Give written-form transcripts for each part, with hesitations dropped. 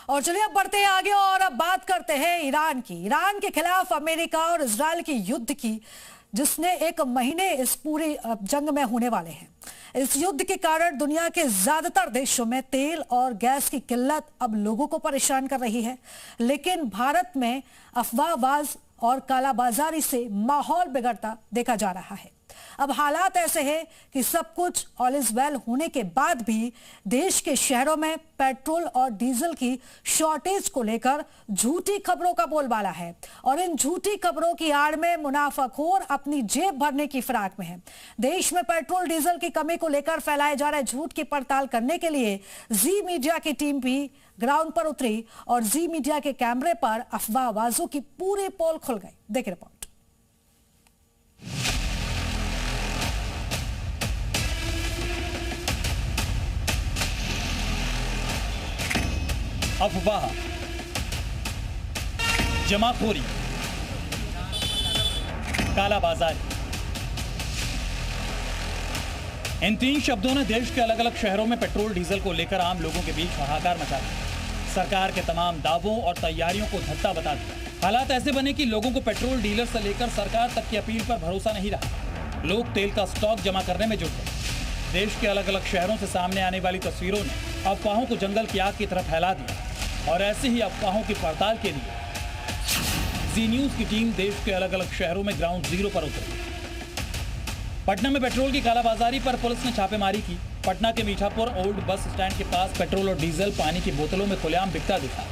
और चलिए अब बढ़ते हैं आगे और अब बात करते हैं ईरान की। ईरान के खिलाफ अमेरिका और इजराइल की युद्ध की, जिसने 1 महीने इस पूरी जंग में होने वाले हैं। इस युद्ध के कारण दुनिया के ज्यादातर देशों में तेल और गैस की किल्लत अब लोगों को परेशान कर रही है, लेकिन भारत में अफवाहबाज और कालाबाजारी से माहौल बिगड़ता देखा जा रहा है। अब हालात ऐसे हैं कि सब कुछ ऑल इज वेल होने के बाद भी देश के शहरों में पेट्रोल और डीजल की शॉर्टेज को लेकर झूठी खबरों का बोलबाला है और इन झूठी खबरों की आड़ में मुनाफाखोर अपनी जेब भरने की फिराक में है। देश में पेट्रोल डीजल की कमी को लेकर फैलाए जा रहे झूठ की पड़ताल करने के लिए जी मीडिया की टीम भी ग्राउंड पर उतरी और जी मीडिया के कैमरे पर अफवाहबाजों की पूरी पोल खुल गई। देखिए रिपोर्ट। अफवाह, जमाखोरी, कालाबाजारी, इन 3 शब्दों ने देश के अलग अलग शहरों में पेट्रोल डीजल को लेकर आम लोगों के बीच हाहाकार मचा दिया। सरकार के तमाम दावों और तैयारियों को धत्ता बता दिया। हालात ऐसे बने कि लोगों को पेट्रोल डीलर से लेकर सरकार तक की अपील पर भरोसा नहीं रहा। लोग तेल का स्टॉक जमा करने में जुट गए। देश के अलग अलग शहरों से सामने आने वाली तस्वीरों ने अफवाहों को जंगल की आग की तरह फैला दिया और ऐसी ही अफवाहों की पड़ताल के लिए जी न्यूज की टीम देश के अलग अलग शहरों में ग्राउंड जीरो पर उतरी। पटना में पेट्रोल की कालाबाजारी पर पुलिस ने छापेमारी की। पटना के मीठापुर ओल्ड बस स्टैंड के पास पेट्रोल और डीजल पानी की बोतलों में खुलेआम बिकता दिखा।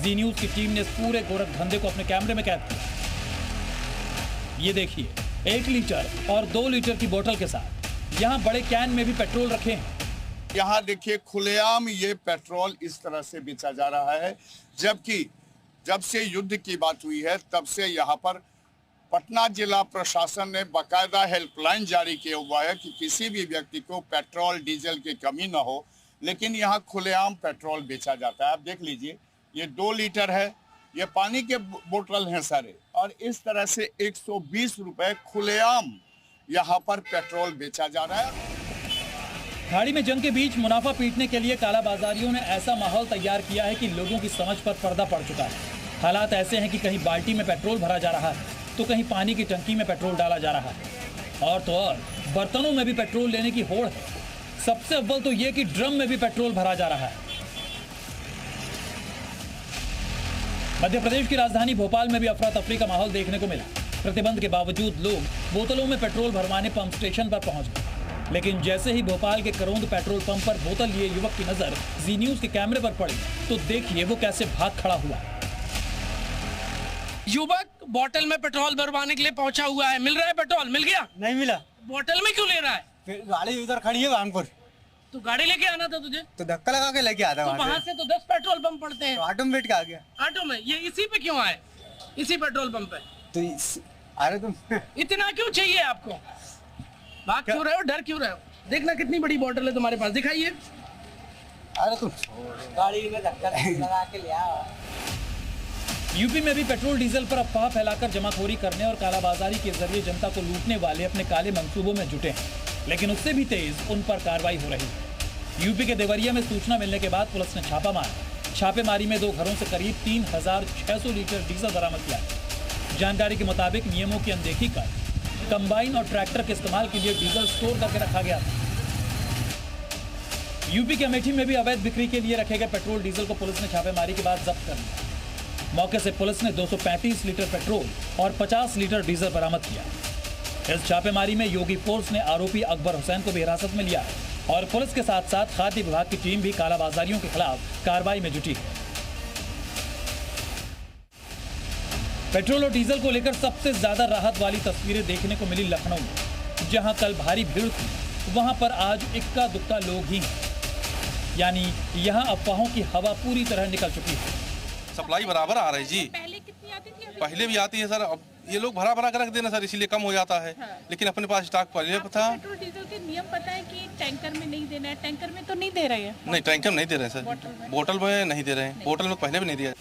जी न्यूज की टीम ने इस पूरे गोरख धंधे को अपने कैमरे में कैद किया। ये देखिए, 1 लीटर और 2 लीटर की बोतल के साथ यहाँ बड़े कैन में भी पेट्रोल रखे हैं। यहाँ देखिए, खुलेआम ये पेट्रोल इस तरह से बेचा जा रहा है, जबकि जब से युद्ध की बात हुई है तब से यहाँ पर पटना जिला प्रशासन ने बाकायदा हेल्पलाइन जारी किया हुआ है कि किसी भी व्यक्ति को पेट्रोल डीजल की कमी ना हो, लेकिन यहाँ खुलेआम पेट्रोल बेचा जाता है। आप देख लीजिए, ये 2 लीटर है, ये पानी के बोतल हैं सारे, और इस तरह से 120 रुपए खुलेआम यहाँ पर पेट्रोल बेचा जा रहा है। खाड़ी में जंग के बीच मुनाफा पीटने के लिए कालाबाजारियों ने ऐसा माहौल तैयार किया है कि लोगों की समझ पर पर्दा पड़ चुका है। हालात ऐसे हैं कि कहीं बाल्टी में पेट्रोल भरा जा रहा है तो कहीं पानी की टंकी में पेट्रोल डाला जा रहा है, और तो और बर्तनों में भी पेट्रोल लेने की होड़ है। सबसे अव्वल तो ये कि ड्रम में भी पेट्रोल भरा जा रहा है। मध्य प्रदेश की राजधानी भोपाल में भी अफरा तफरी का माहौल देखने को मिला। प्रतिबंध के बावजूद लोग बोतलों में पेट्रोल भरवाने पंप स्टेशन पर पहुंच गए, लेकिन जैसे ही भोपाल के करोंद पेट्रोल पंप पर बोतल लिए युवक की नजर जी न्यूज के कैमरे पर पड़ी तो देखिए वो कैसे भाग खड़ा हुआ। युवक बोतल में पेट्रोल भरवाने के लिए पहुंचा हुआ है। मिल रहा है पेट्रोल? मिल गया? नहीं मिला। बोतल में क्यों ले रहा है? फिर गाड़ी उधर खड़ी है कानपुर। तो गाड़ी लेके आना था तुझे। तो धक्का लगा के लेके आता। तो वहाँ से तो 10 पेट्रोल पंप पड़ते हैं। तो ऑटो में बैठ के आ गया। ऑटो में? ये इसी पे क्यों आए? इसी पेट्रोल पंप पे? तो अरे तुम इतना क्यों चाहिए आपको? भाग क्यों रहे हो? डर क्यों रहे हो? देखना कितनी बड़ी बोतल है तुम्हारे पास, दिखाइए। अरे तुम गाड़ी में धक्का लगा के ले आओ। यूपी में भी पेट्रोल डीजल पर अफवाह फैलाकर जमाखोरी करने और कालाबाजारी के जरिए जनता को लूटने वाले अपने काले मंसूबों में जुटे हैं, लेकिन उससे भी तेज उन पर कार्रवाई हो रही है। यूपी के देवरिया में सूचना मिलने के बाद पुलिस ने छापा मारा। छापेमारी में 2 घरों से करीब 3600 लीटर डीजल बरामद किया। जानकारी के मुताबिक नियमों की अनदेखी कर कंबाइन और ट्रैक्टर के इस्तेमाल के लिए डीजल स्टोर करके रखा गया था। यूपी के अमेठी में भी अवैध बिक्री के लिए रखे गए पेट्रोल डीजल को पुलिस ने छापेमारी के बाद जब्त कर लिया। मौके से पुलिस ने 235 लीटर पेट्रोल और 50 लीटर डीजल बरामद किया। इस छापेमारी में योगी फोर्स ने आरोपी अकबर हुसैन को भी हिरासत में लिया है और पुलिस के साथ साथ खाद्य विभाग की टीम भी कालाबाजारियों के खिलाफ कार्रवाई में जुटी है। पेट्रोल और डीजल को लेकर सबसे ज्यादा राहत वाली तस्वीरें देखने को मिली लखनऊ में। जहां कल भारी भीड़ थी, वहां पर आज इक्का दुक्का लोग ही हैं। यानी यहां अफवाहों की हवा पूरी तरह निकल चुकी है। सप्लाई बराबर आ रही जी। पहले कितनी आती थी? पहले भी आती है सर, अब ये लोग भरा भरा कर रख देना सर, इसीलिए कम हो जाता है। हाँ। लेकिन अपने पास स्टॉक पहले था। पेट्रोल डीजल के नियम पता है कि टैंकर में नहीं देना है? टैंकर में तो नहीं दे रहे हैं। नहीं, टैंकर में नहीं दे रहे हैं सर, बोतल में नहीं दे रहे हैं। बोतल में पहले भी नहीं दिया।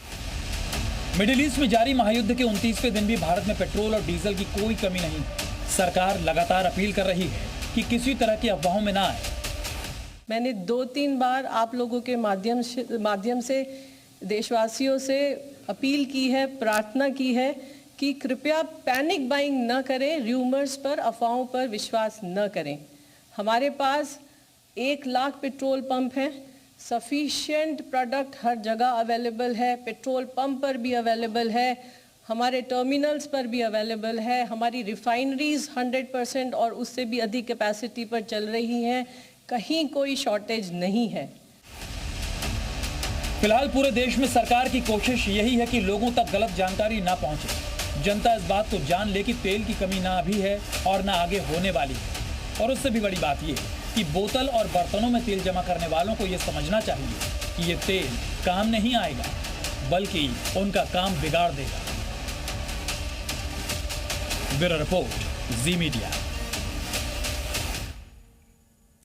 मिडिल ईस्ट में जारी महायुद्ध के 29वें दिन भी भारत में पेट्रोल और डीजल की कोई कमी नहीं। सरकार लगातार अपील कर रही है कि किसी तरह की अफवाहों में ना आए। मैंने 2-3 बार आप लोगों के माध्यम से देशवासियों से अपील की है, प्रार्थना की है कि कृपया पैनिक बाइंग न करें, र्यूमर्स पर, अफवाहों पर विश्वास न करें। हमारे पास 1 लाख पेट्रोल पंप हैं, सफिशिएंट प्रोडक्ट हर जगह अवेलेबल है, पेट्रोल पंप पर भी अवेलेबल है, हमारे टर्मिनल्स पर भी अवेलेबल है, हमारी रिफाइनरीज 100% और उससे भी अधिक कैपेसिटी पर चल रही हैं, कहीं कोई शॉर्टेज नहीं है। फिलहाल पूरे देश में सरकार की कोशिश यही है कि लोगों तक गलत जानकारी ना पहुंचे। जनता इस बात को जान ले कि तेल की कमी ना अभी है और ना आगे होने वाली है। और उससे भी बड़ी बात यह कि बोतल और बर्तनों में तेल जमा करने वालों को यह समझना चाहिए कि ये तेल काम नहीं आएगा, बल्कि उनका काम बिगाड़ देगा। ब्यूरो रिपोर्ट, जी मीडिया।